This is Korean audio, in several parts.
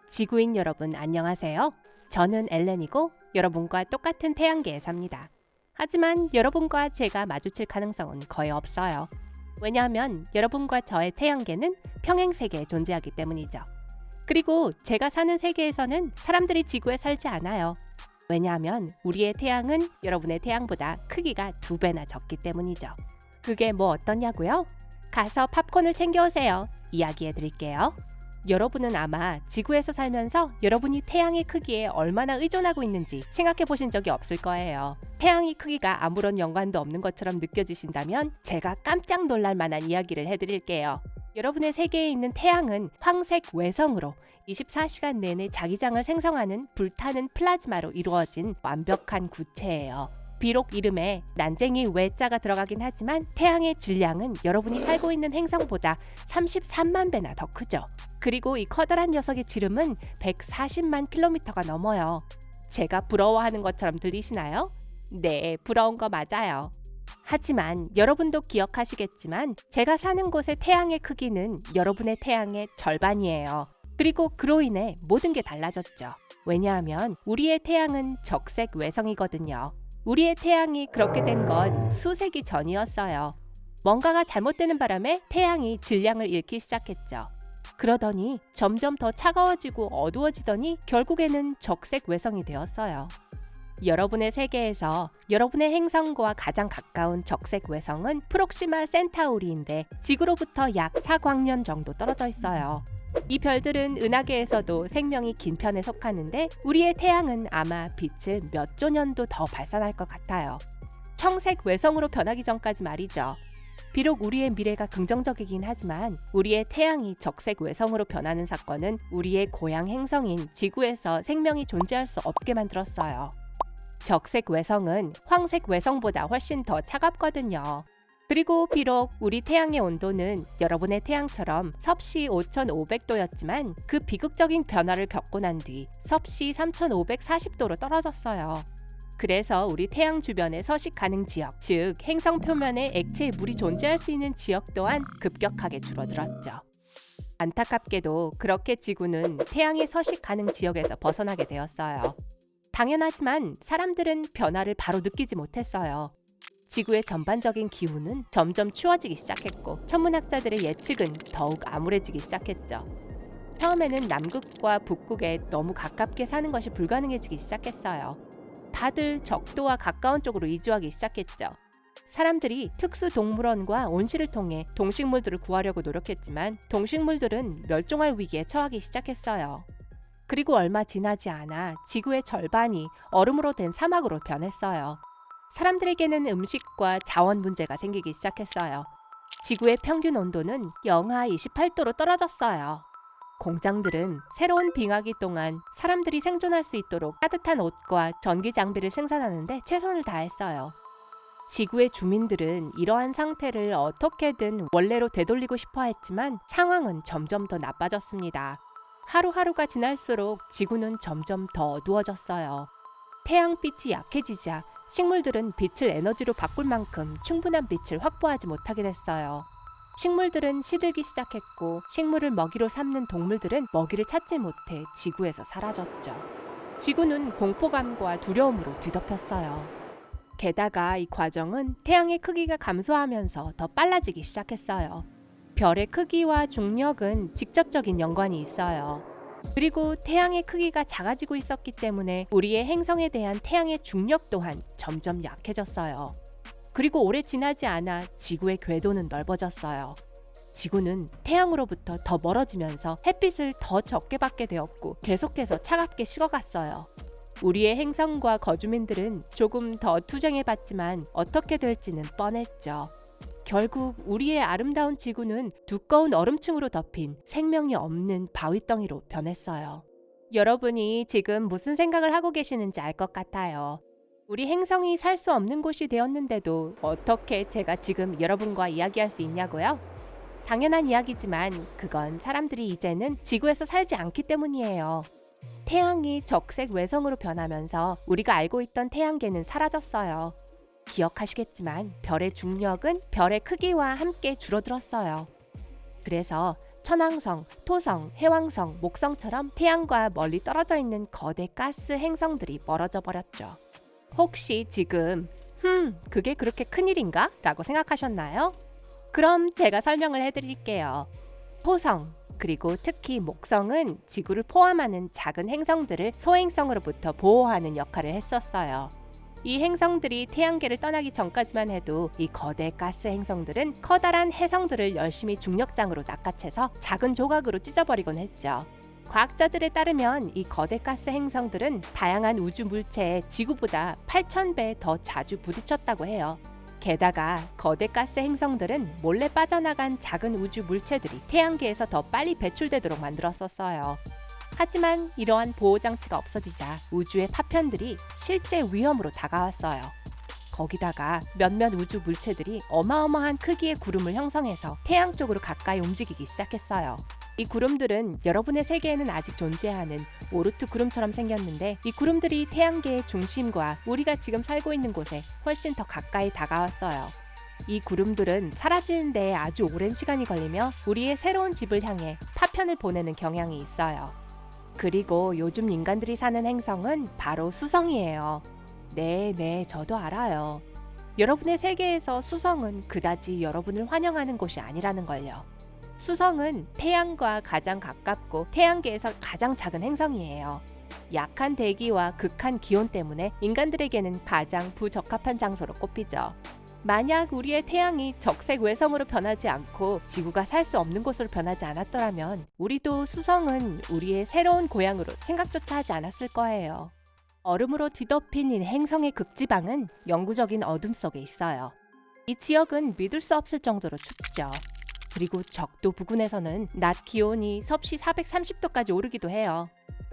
지구인 여러분 안녕하세요. 저는 엘렌이고 여러분과 똑같은 태양계에 삽니다. 하지만 여러분과 제가 마주칠 가능성은 거의 없어요. 왜냐하면 여러분과 저의 태양계는 평행세계에 존재하기 때문이죠. 그리고 제가 사는 세계에서는 사람들이 지구에 살지 않아요. 왜냐하면 우리의 태양은 여러분의 태양보다 크기가 2배나 적기 때문이죠. 그게 뭐 어떠냐고요? 가서 팝콘을 챙겨오세요. 이야기해드릴게요. 여러분은 아마 지구에서 살면서 여러분이 태양의 크기에 얼마나 의존하고 있는지 생각해 보신 적이 없을 거예요. 태양의 크기가 아무런 연관도 없는 것처럼 느껴지신다면 제가 깜짝 놀랄 만한 이야기를 해드릴게요. 여러분의 세계에 있는 태양은 황색 외성으로 24시간 내내 자기장을 생성하는 불타는 플라즈마로 이루어진 완벽한 구체예요. 비록 이름에 난쟁이 외자가 들어가긴 하지만 태양의 질량은 여러분이 살고 있는 행성보다 33만 배나 더 크죠. 그리고 이 커다란 녀석의 지름은 140만 킬로미터가 넘어요. 제가 부러워하는 것처럼 들리시나요? 네, 부러운 거 맞아요. 하지만 여러분도 기억하시겠지만 제가 사는 곳의 태양의 크기는 여러분의 태양의 절반이에요. 그리고 그로 인해 모든 게 달라졌죠. 왜냐하면 우리의 태양은 적색 외성이거든요. 우리의 태양이 그렇게 된 건 수세기 전이었어요. 뭔가가 잘못되는 바람에 태양이 질량을 잃기 시작했죠. 그러더니 점점 더 차가워지고 어두워지더니 결국에는 적색 외성이 되었어요. 여러분의 세계에서 여러분의 행성과 가장 가까운 적색 외성은 프록시마 센타우리인데 지구로부터 약 4광년 정도 떨어져 있어요. 이 별들은 은하계에서도 생명이 긴 편에 속하는데 우리의 태양은 아마 빛을 몇 조 년도 더 발산할 것 같아요. 청색 외성으로 변하기 전까지 말이죠. 비록 우리의 미래가 긍정적이긴 하지만 우리의 태양이 적색 외성으로 변하는 사건은 우리의 고향 행성인 지구에서 생명이 존재할 수 없게 만들었어요. 적색 외성은 황색 외성보다 훨씬 더 차갑거든요. 그리고 비록 우리 태양의 온도는 여러분의 태양처럼 섭씨 5500도였지만 그 비극적인 변화를 겪고 난 뒤 섭씨 3540도로 떨어졌어요. 그래서 우리 태양 주변의 서식 가능 지역, 즉 행성 표면에 액체의 물이 존재할 수 있는 지역 또한 급격하게 줄어들었죠. 안타깝게도 그렇게 지구는 태양의 서식 가능 지역에서 벗어나게 되었어요. 당연하지만 사람들은 변화를 바로 느끼지 못했어요. 지구의 전반적인 기후는 점점 추워지기 시작했고 천문학자들의 예측은 더욱 암울해지기 시작했죠. 처음에는 남극과 북극에 너무 가깝게 사는 것이 불가능해지기 시작했어요. 다들 적도와 가까운 쪽으로 이주하기 시작했죠. 사람들이 특수 동물원과 온실을 통해 동식물들을 구하려고 노력했지만 동식물들은 멸종할 위기에 처하기 시작했어요. 그리고 얼마 지나지 않아 지구의 절반이 얼음으로 된 사막으로 변했어요. 사람들에게는 음식과 자원 문제가 생기기 시작했어요. 지구의 평균 온도는 영하 28도로 떨어졌어요. 공장들은 새로운 빙하기 동안 사람들이 생존할 수 있도록 따뜻한 옷과 전기 장비를 생산하는데 최선을 다했어요. 지구의 주민들은 이러한 상태를 어떻게든 원래로 되돌리고 싶어 했지만 상황은 점점 더 나빠졌습니다. 하루하루가 지날수록 지구는 점점 더 어두워졌어요. 태양빛이 약해지자 식물들은 빛을 에너지로 바꿀 만큼 충분한 빛을 확보하지 못하게 됐어요. 식물들은 시들기 시작했고 식물을 먹이로 삼는 동물들은 먹이를 찾지 못해 지구에서 사라졌죠. 지구는 공포감과 두려움으로 뒤덮였어요. 게다가 이 과정은 태양의 크기가 감소하면서 더 빨라지기 시작했어요. 별의 크기와 중력은 직접적인 연관이 있어요. 그리고 태양의 크기가 작아지고 있었기 때문에 우리의 행성에 대한 태양의 중력 또한 점점 약해졌어요. 그리고 오래 지나지 않아 지구의 궤도는 넓어졌어요. 지구는 태양으로부터 더 멀어지면서 햇빛을 더 적게 받게 되었고 계속해서 차갑게 식어갔어요. 우리의 행성과 거주민들은 조금 더 투쟁해봤지만 어떻게 될지는 뻔했죠. 결국 우리의 아름다운 지구는 두꺼운 얼음층으로 덮인 생명이 없는 바위덩이로 변했어요. 여러분이 지금 무슨 생각을 하고 계시는지 알 것 같아요. 우리 행성이 살 수 없는 곳이 되었는데도 어떻게 제가 지금 여러분과 이야기할 수 있냐고요? 당연한 이야기지만 그건 사람들이 이제는 지구에서 살지 않기 때문이에요. 태양이 적색 외성으로 변하면서 우리가 알고 있던 태양계는 사라졌어요. 기억하시겠지만 별의 중력은 별의 크기와 함께 줄어들었어요. 그래서 천왕성, 토성, 해왕성, 목성처럼 태양과 멀리 떨어져 있는 거대 가스 행성들이 멀어져 버렸죠. 혹시 지금 그게 그렇게 큰일인가? 라고 생각하셨나요? 그럼 제가 설명을 해드릴게요. 토성, 그리고 특히 목성은 지구를 포함하는 작은 행성들을 소행성으로부터 보호하는 역할을 했었어요. 이 행성들이 태양계를 떠나기 전까지만 해도 이 거대 가스 행성들은 커다란 해성들을 열심히 중력장으로 낚아채서 작은 조각으로 찢어버리곤 했죠. 과학자들에 따르면 이 거대 가스 행성들은 다양한 우주 물체에 지구보다 8,000배 더 자주 부딪혔다고 해요. 게다가 거대 가스 행성들은 몰래 빠져나간 작은 우주 물체들이 태양계에서 더 빨리 배출되도록 만들었었어요. 하지만 이러한 보호장치가 없어지자 우주의 파편들이 실제 위험으로 다가왔어요. 거기다가 몇몇 우주 물체들이 어마어마한 크기의 구름을 형성해서 태양 쪽으로 가까이 움직이기 시작했어요. 이 구름들은 여러분의 세계에는 아직 존재하는 오르트 구름처럼 생겼는데 이 구름들이 태양계의 중심과 우리가 지금 살고 있는 곳에 훨씬 더 가까이 다가왔어요. 이 구름들은 사라지는 데에 아주 오랜 시간이 걸리며 우리의 새로운 집을 향해 파편을 보내는 경향이 있어요. 그리고 요즘 인간들이 사는 행성은 바로 수성이에요. 네, 저도 알아요. 여러분의 세계에서 수성은 그다지 여러분을 환영하는 곳이 아니라는 걸요. 수성은 태양과 가장 가깝고 태양계에서 가장 작은 행성이에요. 약한 대기와 극한 기온 때문에 인간들에게는 가장 부적합한 장소로 꼽히죠. 만약 우리의 태양이 적색 외성으로 변하지 않고 지구가 살 수 없는 곳으로 변하지 않았더라면 우리도 수성은 우리의 새로운 고향으로 생각조차 하지 않았을 거예요. 얼음으로 뒤덮인 이 행성의 극지방은 영구적인 어둠 속에 있어요. 이 지역은 믿을 수 없을 정도로 춥죠. 그리고 적도 부근에서는 낮 기온이 섭씨 430도까지 오르기도 해요.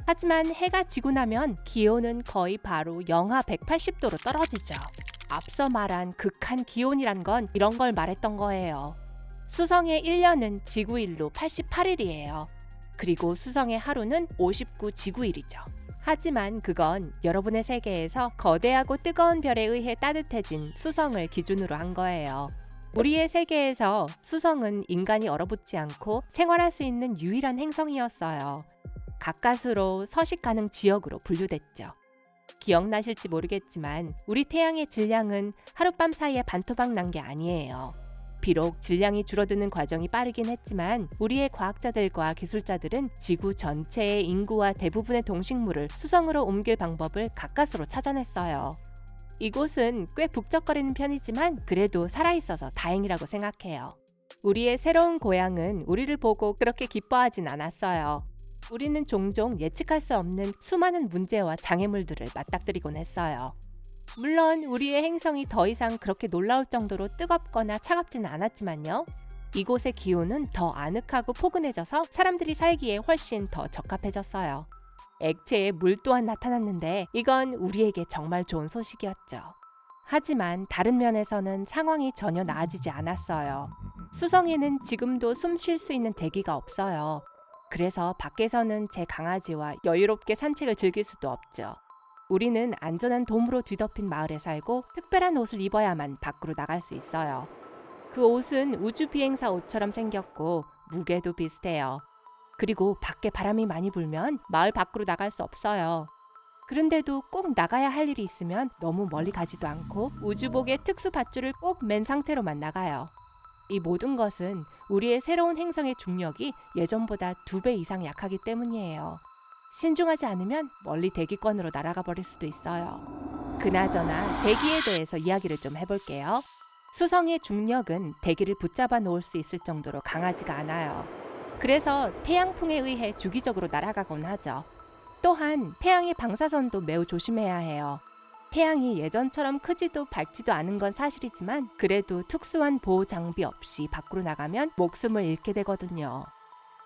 하지만 해가 지고 나면 기온은 거의 바로 영하 180도로 떨어지죠. 앞서 말한 극한 기온이란 건 이런 걸 말했던 거예요. 수성의 1년은 지구일로 88일이에요. 그리고 수성의 하루는 59 지구일이죠. 하지만 그건 여러분의 세계에서 거대하고 뜨거운 별에 의해 따뜻해진 수성을 기준으로 한 거예요. 우리의 세계에서 수성은 인간이 얼어붙지 않고 생활할 수 있는 유일한 행성이었어요. 가까스로 서식 가능 지역으로 분류됐죠. 기억나실지 모르겠지만 우리 태양의 질량은 하룻밤 사이에 반토막 난 게 아니에요. 비록 질량이 줄어드는 과정이 빠르긴 했지만 우리의 과학자들과 기술자들은 지구 전체의 인구와 대부분의 동식물을 수성으로 옮길 방법을 가까스로 찾아냈어요. 이곳은 꽤 북적거리는 편이지만 그래도 살아있어서 다행이라고 생각해요. 우리의 새로운 고향은 우리를 보고 그렇게 기뻐하진 않았어요. 우리는 종종 예측할 수 없는 수많은 문제와 장애물들을 맞닥뜨리곤 했어요. 물론 우리의 행성이 더 이상 그렇게 놀라울 정도로 뜨겁거나 차갑지는 않았지만요. 이곳의 기온은 더 아늑하고 포근해져서 사람들이 살기에 훨씬 더 적합해졌어요. 액체에 물 또한 나타났는데 이건 우리에게 정말 좋은 소식이었죠. 하지만 다른 면에서는 상황이 전혀 나아지지 않았어요. 수성에는 지금도 숨 쉴 수 있는 대기가 없어요. 그래서 밖에서는 제 강아지와 여유롭게 산책을 즐길 수도 없죠. 우리는 안전한 돔으로 뒤덮인 마을에 살고 특별한 옷을 입어야만 밖으로 나갈 수 있어요. 그 옷은 우주 비행사 옷처럼 생겼고 무게도 비슷해요. 그리고 밖에 바람이 많이 불면 마을 밖으로 나갈 수 없어요. 그런데도 꼭 나가야 할 일이 있으면 너무 멀리 가지도 않고 우주복의 특수 밧줄을 꼭 맨 상태로만 나가요. 이 모든 것은 우리의 새로운 행성의 중력이 예전보다 2배 이상 약하기 때문이에요. 신중하지 않으면 멀리 대기권으로 날아가 버릴 수도 있어요. 그나저나 대기에 대해서 이야기를 좀 해볼게요. 수성의 중력은 대기를 붙잡아 놓을 수 있을 정도로 강하지가 않아요. 그래서 태양풍에 의해 주기적으로 날아가곤 하죠. 또한 태양의 방사선도 매우 조심해야 해요. 태양이 예전처럼 크지도 밝지도 않은 건 사실이지만 그래도 특수한 보호 장비 없이 밖으로 나가면 목숨을 잃게 되거든요.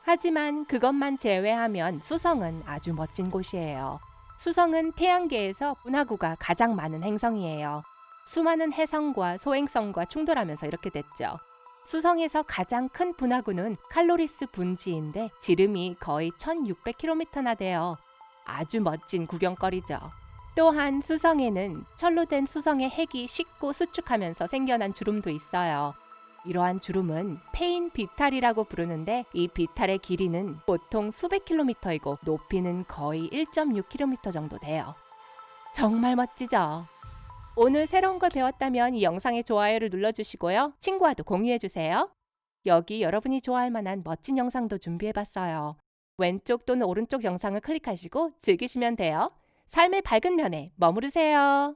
하지만 그것만 제외하면 수성은 아주 멋진 곳이에요. 수성은 태양계에서 분화구가 가장 많은 행성이에요. 수많은 해성과 소행성과 충돌하면서 이렇게 됐죠. 수성에서 가장 큰 분화구는 칼로리스 분지인데 지름이 거의 1600km나 돼요. 아주 멋진 구경거리죠. 또한 수성에는 철로 된 수성의 핵이 식고 수축하면서 생겨난 주름도 있어요. 이러한 주름은 페인 비탈이라고 부르는데 이 비탈의 길이는 보통 수백 킬로미터이고 높이는 거의 1.6km 정도 돼요. 정말 멋지죠? 오늘 새로운 걸 배웠다면 이 영상에 좋아요를 눌러주시고요. 친구와도 공유해주세요. 여기 여러분이 좋아할 만한 멋진 영상도 준비해봤어요. 왼쪽 또는 오른쪽 영상을 클릭하시고 즐기시면 돼요. 삶의 밝은 면에 머무르세요.